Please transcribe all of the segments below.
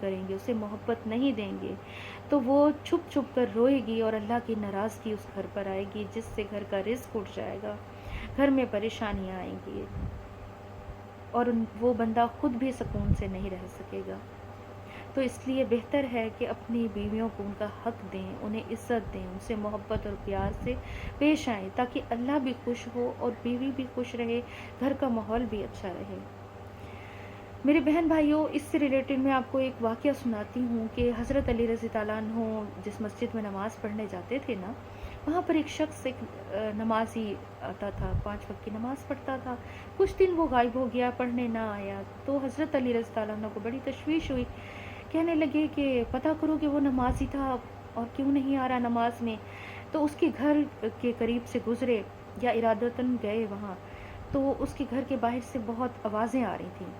کریں گے، اسے محبت نہیں دیں گے، تو وہ چھپ چھپ کر روئے گی اور اللہ کی ناراضگی اس گھر پر آئے گی، جس سے گھر کا رزق اٹھ جائے گا، گھر میں پریشانیاں آئیں گی، اور وہ بندہ خود بھی سکون سے نہیں رہ سکے گا۔ تو اس لیے بہتر ہے کہ اپنی بیویوں کو ان کا حق دیں، انہیں عزت دیں، ان سے محبت اور پیار سے پیش آئیں، تاکہ اللہ بھی خوش ہو اور بیوی بھی خوش رہے، گھر کا ماحول بھی اچھا رہے۔ میرے بہن بھائیوں، اس سے ریلیٹڈ میں آپ کو ایک واقعہ سناتی ہوں کہ حضرت علی رضی اللہ عنہ جس مسجد میں نماز پڑھنے جاتے تھے نا، وہاں پر ایک شخص، ایک نمازی آتا تھا، 5 وقت کی نماز پڑھتا تھا۔ کچھ دن وہ غائب ہو گیا، پڑھنے نہ آیا، تو حضرت علی رضی اللہ عنہ کو بڑی تشویش ہوئی، کہنے لگے کہ پتہ کرو کہ وہ نمازی تھا اور کیوں نہیں آ رہا نماز میں۔ تو اس کے گھر کے قریب سے گزرے یا ارادتاً گئے وہاں، تو اس کے گھر کے باہر سے بہت آوازیں آ رہی تھیں،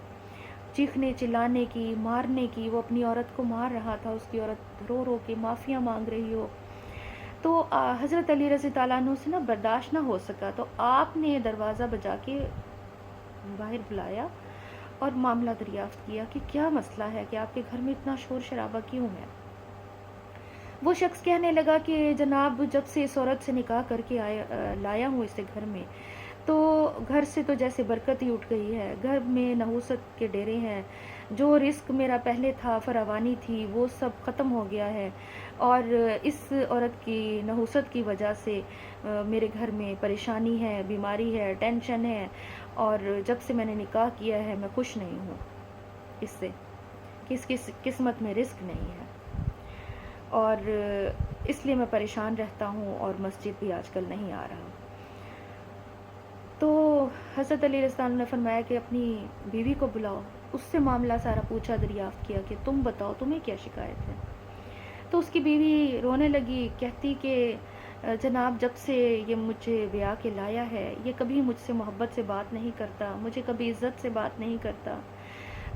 چیخنے چلانے کی، مارنے کی، وہ اپنی عورت کو مار رہا تھا، اس کی عورت رو رو کے معافیاں مانگ رہی ہو۔ تو حضرت علی رضی اللہ عنہ سے نا برداشت نہ ہو سکا، تو آپ نے دروازہ بجا کے باہر بلایا اور معاملہ دریافت کیا کہ کیا مسئلہ ہے، کہ آپ کے گھر میں اتنا شور شرابہ کیوں ہے۔ وہ شخص کہنے لگا کہ جناب، جب سے اس عورت سے نکاح کر کے لایا ہوں اسے گھر میں، تو گھر سے تو جیسے برکت ہی اٹھ گئی ہے، گھر میں نحوست کے ڈیرے ہیں، جو رزق میرا پہلے تھا، فراوانی تھی، وہ سب ختم ہو گیا ہے، اور اس عورت کی نحوست کی وجہ سے میرے گھر میں پریشانی ہے، بیماری ہے، ٹینشن ہے، اور جب سے میں نے نکاح کیا ہے میں خوش نہیں ہوں اس سے، کس قسمت میں رزق نہیں ہے، اور اس لیے میں پریشان رہتا ہوں اور مسجد بھی آج کل نہیں آ رہا۔ تو حضرت علی رضی اللہ عنہ نے فرمایا کہ اپنی بیوی کو بلاؤ، اس سے معاملہ سارا پوچھا دریافت کیا کہ تم بتاؤ تمہیں کیا شکایت ہے۔ تو اس کی بیوی رونے لگی، کہتی کہ جناب، جب سے یہ مجھے بیاہ کے لایا ہے، یہ کبھی مجھ سے محبت سے بات نہیں کرتا، مجھے کبھی عزت سے بات نہیں کرتا،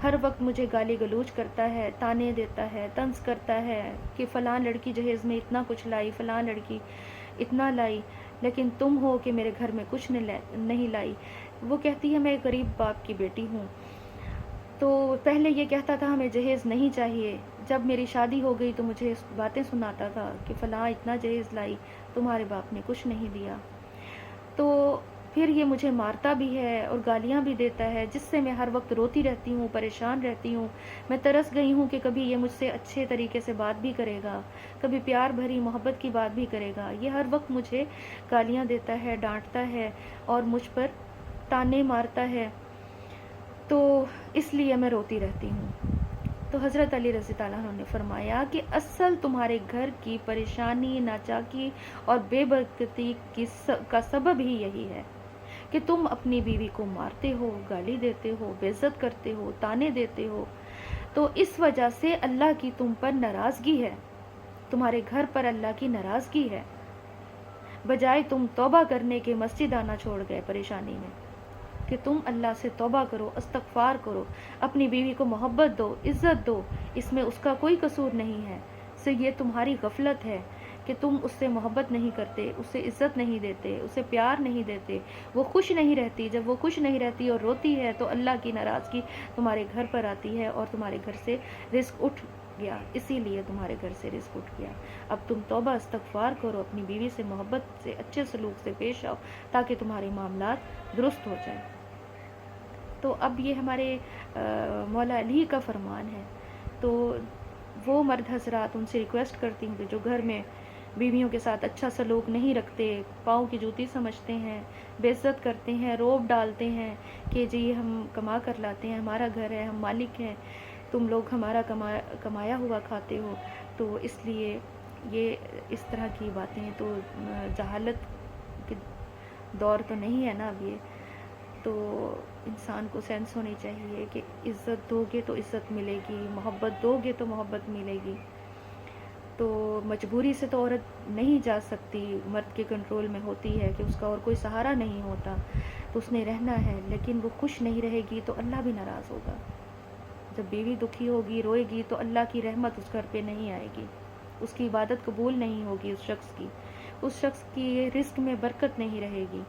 ہر وقت مجھے گالی گلوچ کرتا ہے، تانے دیتا ہے، طنز کرتا ہے کہ فلاں لڑکی جہیز میں اتنا کچھ لائی، فلاں لڑکی اتنا لائی، لیکن تم ہو کہ میرے گھر میں کچھ نہیں لائی۔ وہ کہتی ہے میں ایک غریب باپ کی بیٹی ہوں، تو پہلے یہ کہتا تھا ہمیں جہیز نہیں چاہیے، جب میری شادی ہو گئی تو مجھے باتیں سناتا تھا کہ فلاں اتنا جہیز لائی، تمہارے باپ نے کچھ نہیں دیا۔ تو پھر یہ مجھے مارتا بھی ہے اور گالیاں بھی دیتا ہے، جس سے میں ہر وقت روتی رہتی ہوں، پریشان رہتی ہوں۔ میں ترس گئی ہوں کہ کبھی یہ مجھ سے اچھے طریقے سے بات بھی کرے گا، کبھی پیار بھری محبت کی بات بھی کرے گا۔ یہ ہر وقت مجھے گالیاں دیتا ہے، ڈانٹتا ہے اور مجھ پر تانے مارتا ہے، تو اس لیے میں روتی رہتی ہوں۔ تو حضرت علی رضی اللہ عنہ نے فرمایا کہ اصل تمہارے گھر کی پریشانی، ناچاکی اور بے برکتی کا سبب ہی یہی ہے کہ تم اپنی بیوی کو مارتے ہو، گالی دیتے ہو، بے عزت کرتے ہو، تانے دیتے ہو، تو اس وجہ سے اللہ کی تم پر ناراضگی ہے، تمہارے گھر پر اللہ کی ناراضگی ہے، بجائے تم توبہ کرنے کے مسجد آنا چھوڑ گئے پریشانی میں، کہ تم اللہ سے توبہ کرو، استغفار کرو، اپنی بیوی کو محبت دو، عزت دو، اس میں اس کا کوئی قصور نہیں ہے، سے یہ تمہاری غفلت ہے کہ تم اس سے محبت نہیں کرتے، اسے عزت نہیں دیتے، اسے پیار نہیں دیتے، وہ خوش نہیں رہتی، جب وہ خوش نہیں رہتی اور روتی ہے تو اللہ کی ناراضگی تمہارے گھر پر آتی ہے اور تمہارے گھر سے رزق اٹھ گیا، اسی لیے تمہارے گھر سے رزق اٹھ گیا۔ اب تم توبہ استغفار کرو، اپنی بیوی سے محبت سے، اچھے سلوک سے پیش آؤ، تاکہ تمہارے معاملات درست ہو جائیں۔ تو اب یہ ہمارے مولا علی کا فرمان ہے، تو وہ مرد حضرات، ان سے ریکویسٹ کرتی ہوں کہ جو گھر میں بیویوں کے ساتھ اچھا سلوک نہیں رکھتے، پاؤں کی جوتی سمجھتے ہیں، بے عزت کرتے ہیں، روب ڈالتے ہیں کہ جی ہم کما کر لاتے ہیں، ہمارا گھر ہے، ہم مالک ہیں، تم لوگ ہمارا کمایا ہوا کھاتے ہو، تو اس لیے یہ اس طرح کی باتیں، تو جہالت کے دور تو نہیں ہے نا اب یہ، تو انسان کو سینس ہونی چاہیے کہ عزت دو گے تو عزت ملے گی، محبت دو گے تو محبت ملے گی۔ تو مجبوری سے تو عورت نہیں جا سکتی، مرد کے کنٹرول میں ہوتی ہے کہ اس کا اور کوئی سہارا نہیں ہوتا، تو اس نے رہنا ہے، لیکن وہ خوش نہیں رہے گی تو اللہ بھی ناراض ہوگا۔ جب بیوی دکھی ہوگی، روئے گی، تو اللہ کی رحمت اس گھر پہ نہیں آئے گی، اس کی عبادت قبول نہیں ہوگی، اس شخص کی رزق میں برکت نہیں رہے گی۔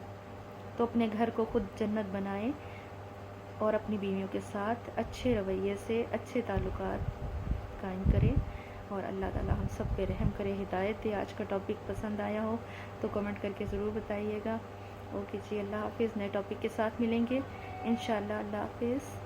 تو اپنے گھر کو خود جنت بنائیں، اور اپنی بیویوں کے ساتھ اچھے رویے سے اچھے تعلقات قائم کریں، اور اللہ تعالیٰ ہم سب پہ رحم کرے، ہدایت دے۔ آج کا ٹاپک پسند آیا ہو تو کمنٹ کر کے ضرور بتائیے گا۔ اوکے جی، اللہ حافظ، نئے ٹاپک کے ساتھ ملیں گے انشاءاللہ۔ اللہ حافظ۔